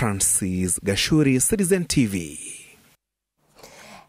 Francis Gashuri, Citizen TV.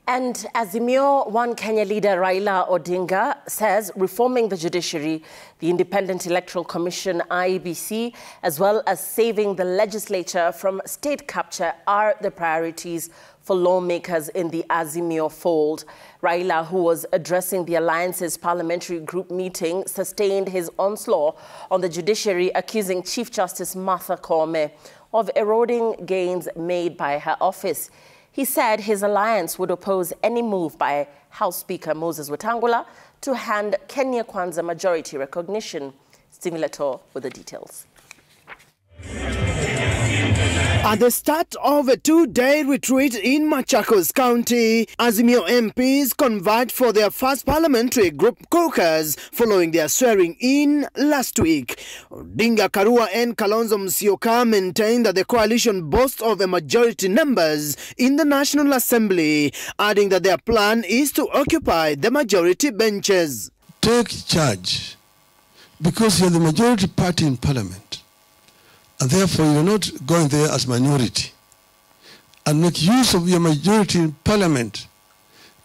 And Azimio-One Kenya leader Raila Odinga says reforming the judiciary, the Independent Electoral Commission-IEBC, as well as saving the legislature from state capture are the priorities for lawmakers in the Azimio fold. Raila, who was addressing the Alliance's parliamentary group meeting, sustained his onslaught on the judiciary, accusing Chief Justice Martha Koome of eroding gains made by her office. He said his alliance would oppose any move by House Speaker Moses Wetangula to hand Kenya Kwanza majority recognition. Stephen Leto with the details. At the start of a two-day retreat in Machakos County, Azimio MPs converged for their first parliamentary group caucus following their swearing-in last week. Odinga, Karua and Kalonzo Musyoka maintained that the coalition boasts of a majority numbers in the National Assembly, adding that their plan is to occupy the majority benches. Take charge, because you're the majority party in parliament. And therefore, you're not going there as minority. And make use of your majority in parliament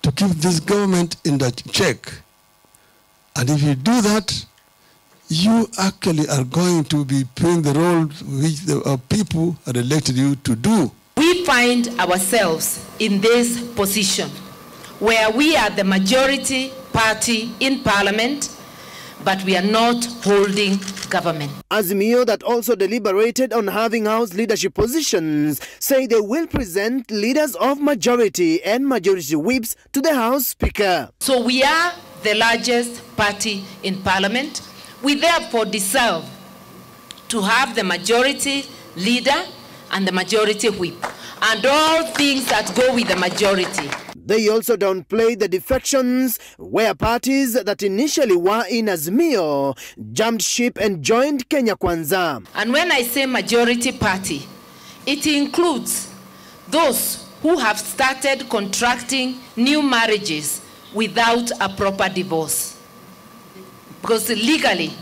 to keep this government in that check. And if you do that, you actually are going to be playing the role which the people had elected you to do. We find ourselves in this position where we are the majority party in parliament, but we are not holding government. Azimio, that also deliberated on having House leadership positions, say they will present leaders of majority and majority whips to the House Speaker. So we are the largest party in Parliament. We therefore deserve to have the majority leader and the majority whip, and all things that go with the majority. They also downplayed the defections where parties that initially were in Azimio jumped ship and joined Kenya Kwanza. And when I say majority party, it includes those who have started contracting new marriages without a proper divorce. Because legally,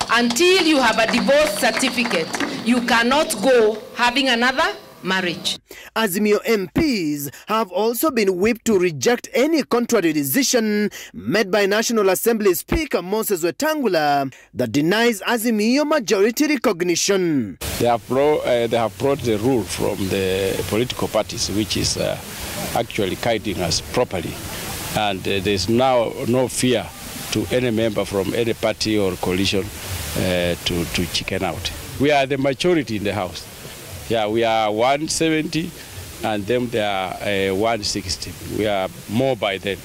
until you have a divorce certificate, you cannot go having another marriage. Azimio MPs have also been whipped to reject any contrary decision made by National Assembly Speaker Moses Wetangula that denies Azimio majority recognition. They have brought the rule from the political parties, which is actually guiding us properly. And there's now no fear to any member from any party or coalition to chicken out. We are the majority in the House. Yeah, we are 170 and them they are 160. We are more by 10.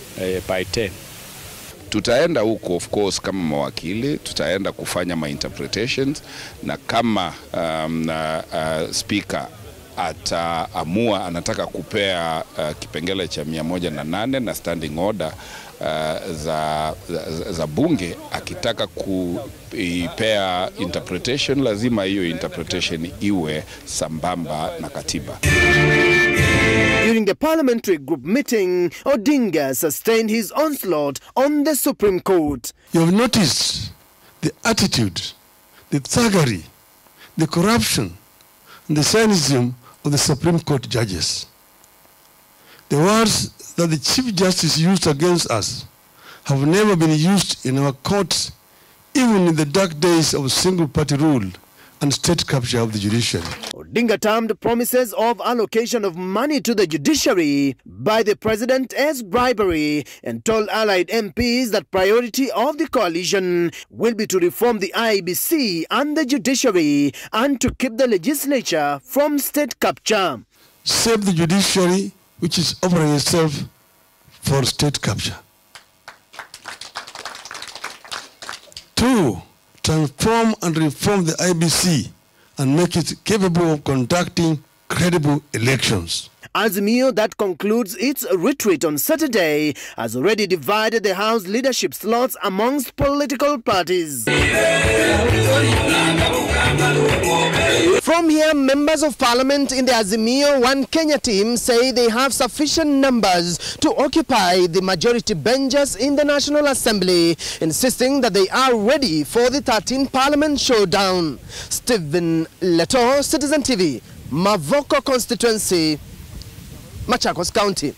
Tutaenda huko of course kama mawakili, tutaenda kufanya ma interpretations, na kama speaker ataamua anataka kupea kipengele cha 108 na standing order za bunge, akitaka kuipea interpretation, lazima hiyo interpretation iwe sambamba na katiba. During the parliamentary group meeting, Odinga sustained his onslaught on the Supreme Court. You have noticed the attitude, the thuggery, the corruption, and the cynicism of the Supreme Court judges. The words that the Chief Justice used against us have never been used in our courts, even in the dark days of single-party rule and state capture of the judiciary. Odinga termed promises of allocation of money to the judiciary by the president as bribery and told allied MPs that priority of the coalition will be to reform the IEBC and the judiciary and to keep the legislature from state capture. Save the judiciary, which is offering itself for state capture. 2, transform and reform the IEBC and make it capable of conducting credible elections. Azimio, that concludes its retreat on Saturday, has already divided the House leadership slots amongst political parties. From here, members of parliament in the Azimio-One Kenya team say they have sufficient numbers to occupy the majority benches in the National Assembly, insisting that they are ready for the 13th Parliament showdown. Stephen Leto, Citizen TV. Mavoko constituency, Machakos County.